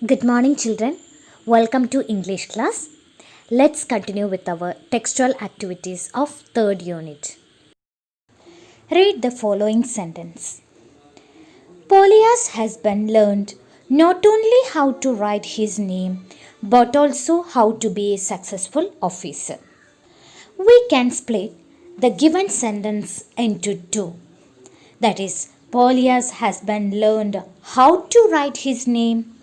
Good morning, children. Welcome to English class. Let's continue with our textual activities of third unit. Read the following sentence. Polia's husband learned not only how to write his name but also how to be a successful officer. We can split the given sentence into two. That is, Polia's husband learned how to write his name.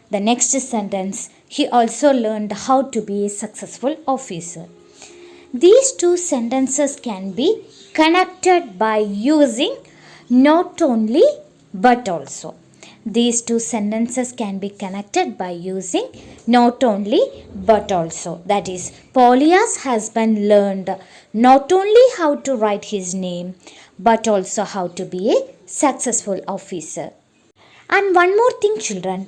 The next sentence, he also learned how to be a successful officer. These two sentences can be connected by using not only but also. These two sentences can be connected by using not only but also. That is, Polia's husband learned not only how to write his name but also how to be a successful officer. And one more thing, children.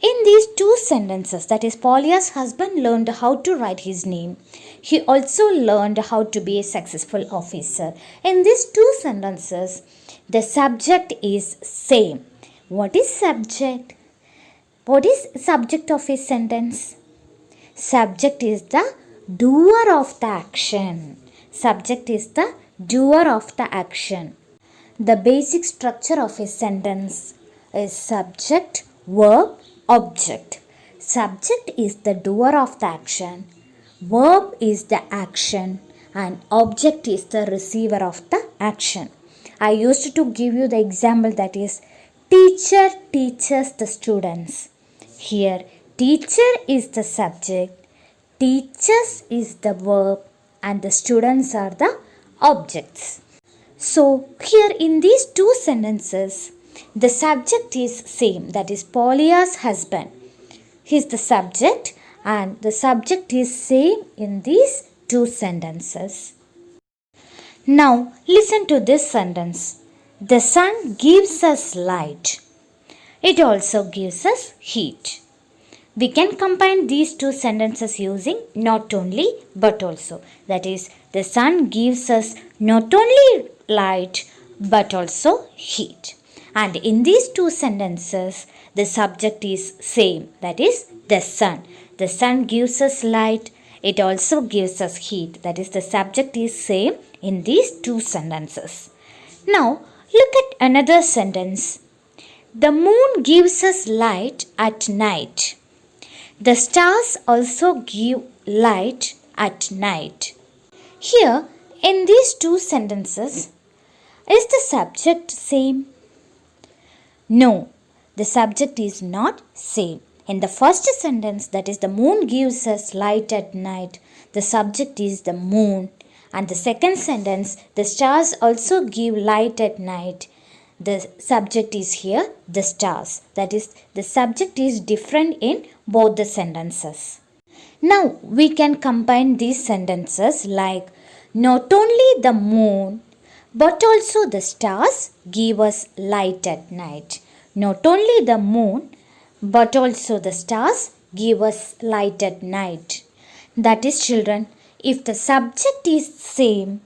In these two sentences, that is, Polia's husband learned how to write his name. He also learned how to be a successful officer. In these two sentences, the subject is same. What is subject? What is subject of a sentence? Subject is the doer of the action. Subject is the doer of the action. The basic structure of a sentence is subject, verb, object. Subject is the doer of the action, verb is the action, and object is the receiver of the action. I used to give you the example, that is, teacher teaches the students. Here, teacher is the subject, teaches is the verb, and the students are the objects. So, here in these two sentences, the subject is same, that is, Polia's husband. He is the subject and the subject is same in these two sentences. Now listen to this sentence. The sun gives us light. It also gives us heat. We can combine these two sentences using not only but also. That is, the sun gives us not only light but also heat. And in these two sentences, the subject is same, that is, the sun. The sun gives us light, it also gives us heat. That is, the subject is same in these two sentences. Now, look at another sentence. The moon gives us light at night. The stars also give light at night. Here, in these two sentences, is the subject same? No, the subject is not same. In the first sentence, that is, the moon gives us light at night, the subject is the moon. And the second sentence, the stars also give light at night, the subject is here the stars. That is, the subject is different in both the sentences. Now we can combine these sentences like, not only the moon but also the stars give us light at night. Not only the moon but also the stars give us light at night. That is, children, if the subject is same,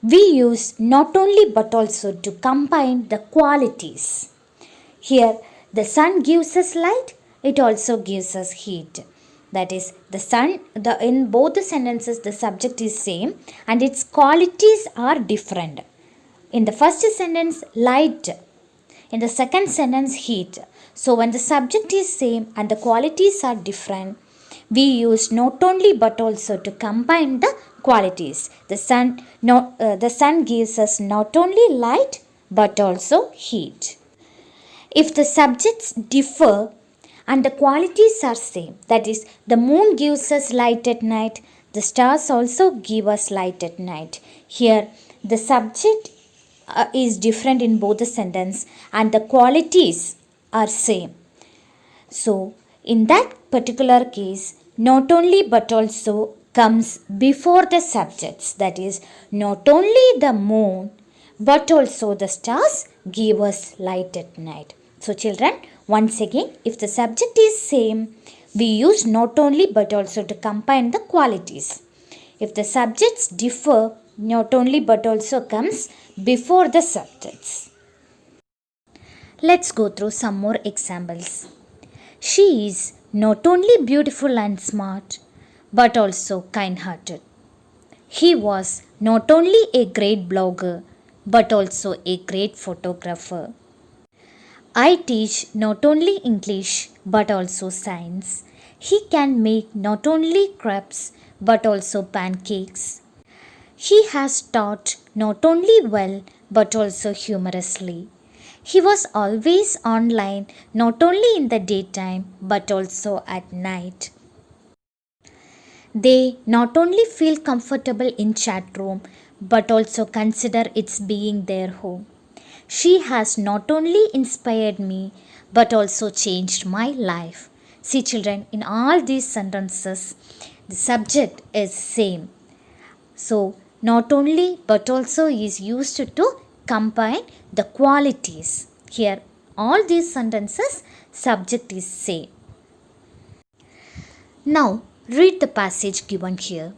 we use not only but also to combine the qualities. Here, the sun gives us light, it also gives us heat. That is, the sun, in both the sentences, the subject is same and its qualities are different. In the first sentence, light. In the second sentence, heat. So, when the subject is same and the qualities are different, we use not only but also to combine the qualities. The sun gives us not only light but also heat. If the subjects differ and the qualities are same, that is, the moon gives us light at night, the stars also give us light at night. Here, the subject is different in both the sentence and the qualities are same. So, in that particular case, not only but also comes before the subjects. That is, not only the moon but also the stars give us light at night. So, children, once again, if the subject is same, we use not only but also to combine the qualities. If the subjects differ, not only but also comes before the subjects. Let's go through some more examples. She is not only beautiful and smart, but also kind hearted. He was not only a great blogger, but also a great photographer. I teach not only English, but also science. He can make not only crepes, but also pancakes. He has taught not only well, but also humorously. He was always online, not only in the daytime, but also at night. They not only feel comfortable in chat room, but also consider its being their home. She has not only inspired me, but also changed my life. See children, in all these sentences, the subject is same. So, not only but also is used to combine the qualities. Here, all these sentences, subject is same. Now, read the passage given here.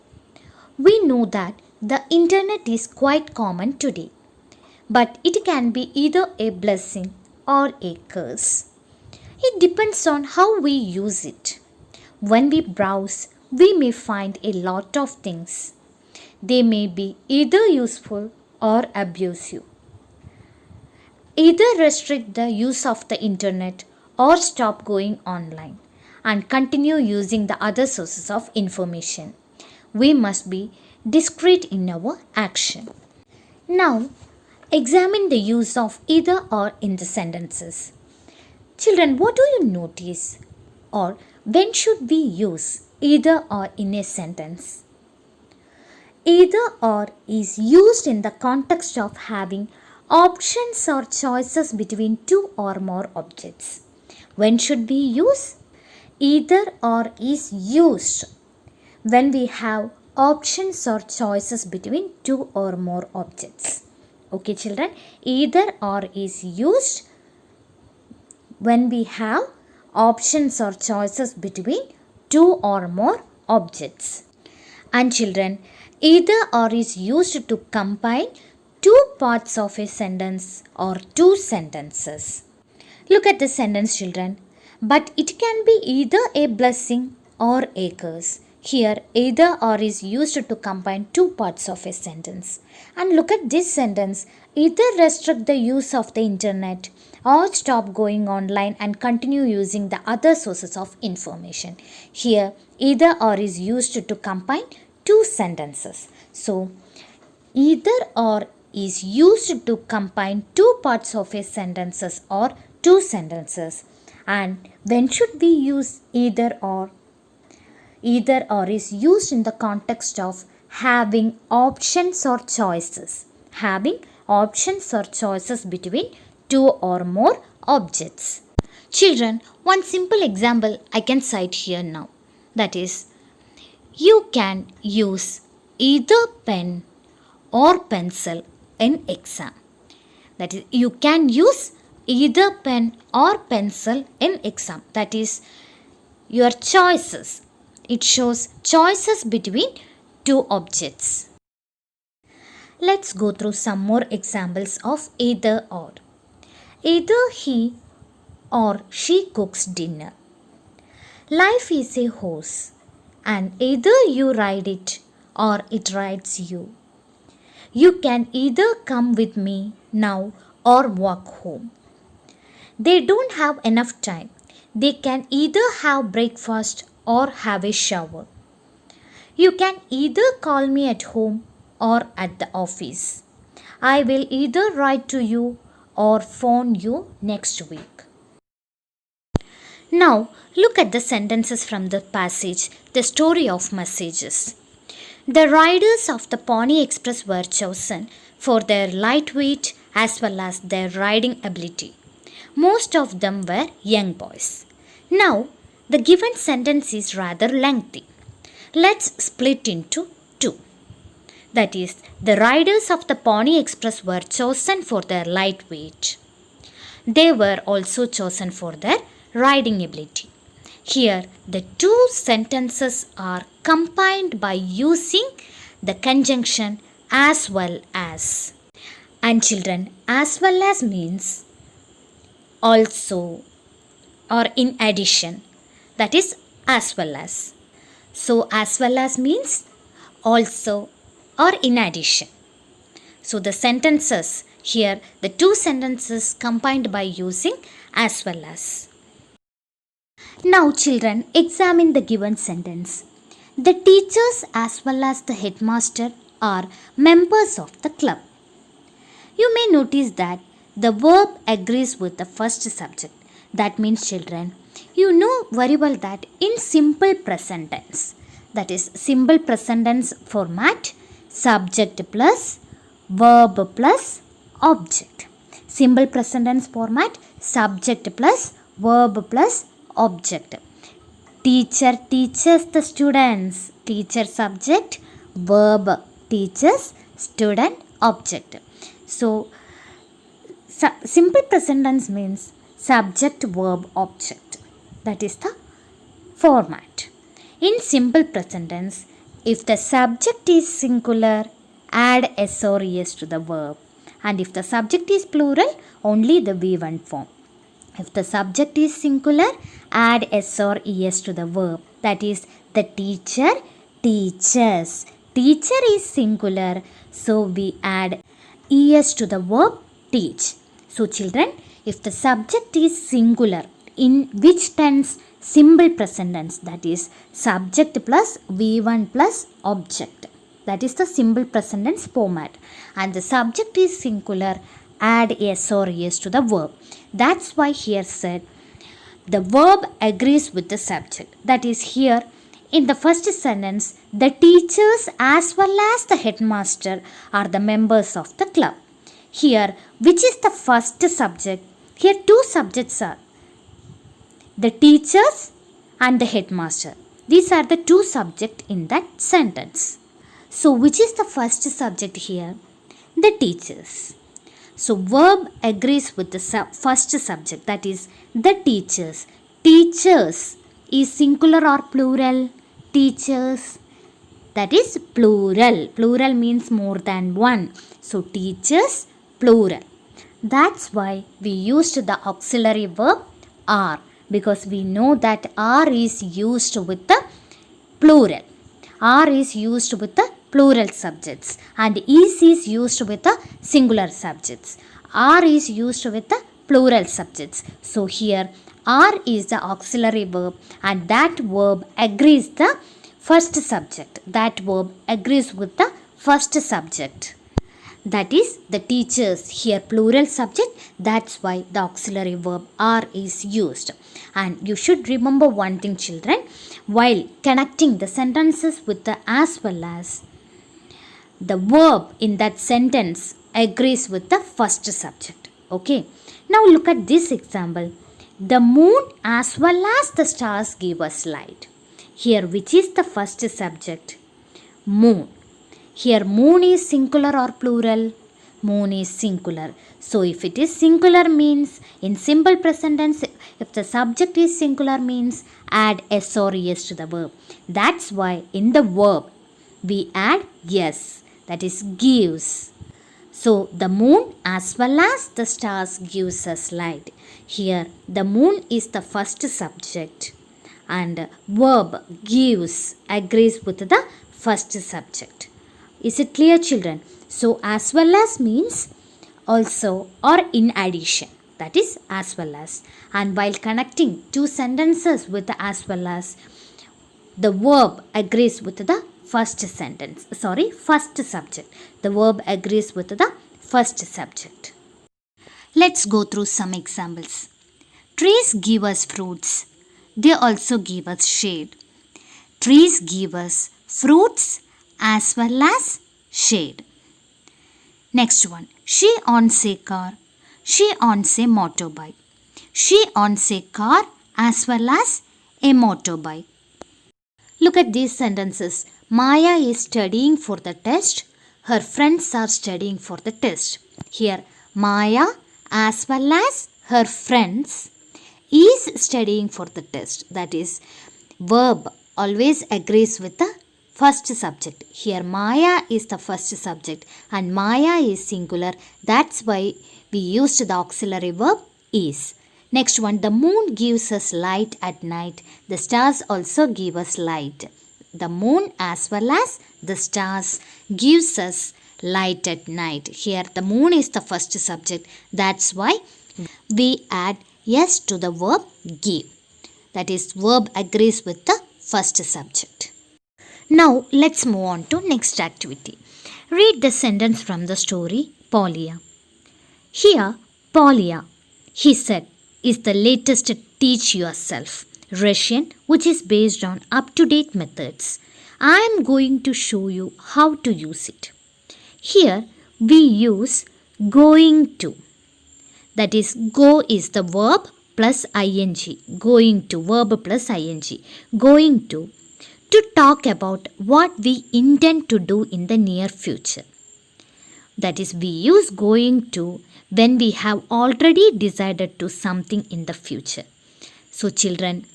We know that the internet is quite common today, but it can be either a blessing or a curse. It depends on how we use it. When we browse, we may find a lot of things. They may be either useful or abusive. Either restrict the use of the internet or stop going online and continue using the other sources of information. We must be discreet in our action. Now, examine the use of either or in the sentences. Children, what do you notice? Or when should we use either or in a sentence? Either or is used in the context of having options or choices between two or more objects. When should we use? Either or is used when we have options or choices between two or more objects. Okay, children, either or is used when we have options or choices between two or more objects. And children, either or is used to combine two parts of a sentence or two sentences. Look at the sentence, children. But it can be either a blessing or a curse. Here, either or is used to combine two parts of a sentence. And look at this sentence. Either restrict the use of the internet or stop going online and continue using the other sources of information. Here, either or is used to combine two sentences. So, either or is used to combine two parts of a sentences or two sentences. And when should we use either or? Either or is used in the context of having options or choices. Having options or choices between two or more objects. Children, one simple example I can cite here now. That is, you can use either pen or pencil in exam. That is, you can use either pen or pencil in exam. That is, your choices. It shows choices between two objects. Let's go through some more examples of either or. Either he or she cooks dinner. Life is a horse, and either you ride it or it rides you. You can either come with me now or walk home. They don't have enough time. They can either have breakfast or have a shower. You can either call me at home or at the office. I will either write to you or phone you next week. Now, look at the sentences from the passage, the story of messages. The riders of the Pony Express were chosen for their lightweight as well as their riding ability. Most of them were young boys. Now, the given sentence is rather lengthy. Let's split into two. That is, the riders of the Pony Express were chosen for their lightweight. They were also chosen for their riding ability. Here, the two sentences are combined by using the conjunction as well as. And children, as well as means also, or in addition, that is as well as. So as well as means also or in addition. So the sentences here, the two sentences combined by using as well as. Now children, examine the given sentence. The teachers as well as the headmaster are members of the club. You may notice that the verb agrees with the first subject. That means children, you know very well that in simple present tense, that is simple present tense format, subject plus verb plus object. Simple present tense format, subject plus verb plus object. Teacher teaches the students. Teacher subject, verb teaches, student object. So simple present tense means subject verb object. That is the format. In simple present tense, if the subject is singular, add s or es to the verb. And if the subject is plural, only the V1 form. If the subject is singular, add s or es to the verb. That is, the teacher teaches. Teacher is singular, so we add es to the verb teach. So children, if the subject is singular, in which tense? Simple present tense, that is subject plus V1 plus object. That is the simple present tense format. And the subject is singular, add s or es to the verb. That's why here said the verb agrees with the subject. That is here in the first sentence, the teachers as well as the headmaster are the members of the club. Here, which is the first subject? Here two subjects are the teachers and the headmaster. These are the two subjects in that sentence. So which is the first subject here? The teachers. So verb agrees with the first subject, that is the teachers. Teachers is singular or plural? Teachers, that is plural. Plural means more than one. So teachers, plural. That's why we used the auxiliary verb are, because we know that are is used with the plural. Are is used with the plural subjects and is used with the singular subjects. Are is used with the plural subjects. So here are is the auxiliary verb and that verb agrees the first subject. That verb agrees with the first subject. That is the teachers, here plural subject. That's why the auxiliary verb are is used. And you should remember one thing children, while connecting the sentences with the as well as, the verb in that sentence agrees with the first subject. Okay. Now look at this example. The moon as well as the stars give us light. Here which is the first subject? Moon. Here moon is singular or plural? Moon is singular. So if it is singular means in simple present tense, if the subject is singular means add s or es to the verb. That's why in the verb we add yes, that is gives. So the moon as well as the stars gives us light. Here the moon is the first subject and verb gives agrees with the first subject. Is it clear children? So as well as means also or in addition, that is as well as. And while connecting two sentences with the as well as, the verb agrees with the first subject. The verb agrees with the first subject. Let's go through some examples. Trees give us fruits. They also give us shade. Trees give us fruits as well as shade. Next one. She owns a car. She owns a motorbike. She owns a car as well as a motorbike. Look at these sentences. Maya is studying for the test. Her friends are studying for the test. Here, Maya as well as her friends is studying for the test. That is, verb always agrees with the first subject. Here, Maya is the first subject and Maya is singular. That's why we used the auxiliary verb is. Next one, the moon gives us light at night. The stars also give us light. The moon as well as the stars gives us light at night. Here the moon is the first subject. That's why we add yes to the verb give. That is, verb agrees with the first subject. Now let's move on to next activity. Read the sentence from the story Polya. Here Polya, he said, is the latest teach yourself Russian, which is based on up-to-date methods. I am going to show you how to use it. Here we use going to. That is, go is the verb plus ing. Going to, verb plus ing. Going to talk about what we intend to do in the near future. That is, we use going to when we have already decided to something in the future. So children,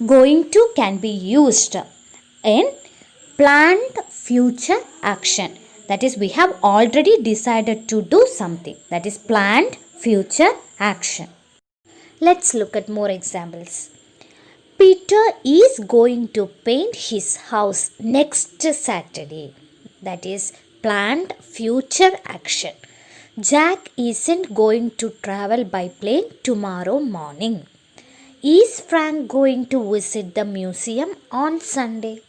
going to can be used in planned future action. That is, we have already decided to do something. That is planned future action. Let's look at more examples. Peter is going to paint his house next Saturday. That is planned future action. Jack isn't going to travel by plane tomorrow morning. Is Frank going to visit the museum on Sunday?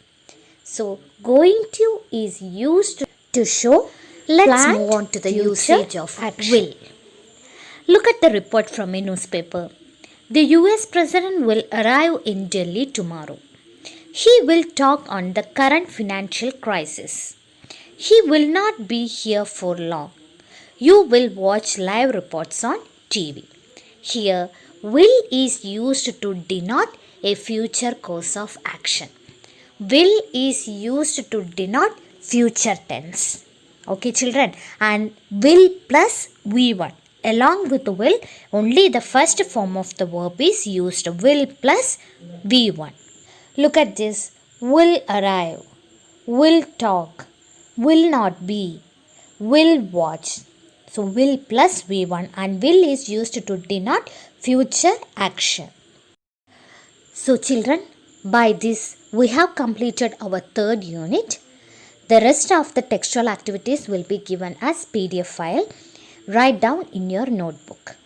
So, going to is used to show. Let's move on to the usage of action. Will. Look at the report from a newspaper. The US President will arrive in Delhi tomorrow. He will talk on the current financial crisis. He will not be here for long. You will watch live reports on TV. Here, will is used to denote a future course of action. Will is used to denote future tense. Okay, children, and will plus V1. Along with will, only the first form of the verb is used. Will plus V1. Look at this. Will arrive. Will talk. Will not be. Will watch. So, will plus V1, and will is used to denote future action. So, children, by this we have completed our third unit. The rest of the textual activities will be given as PDF file. Write down in your notebook.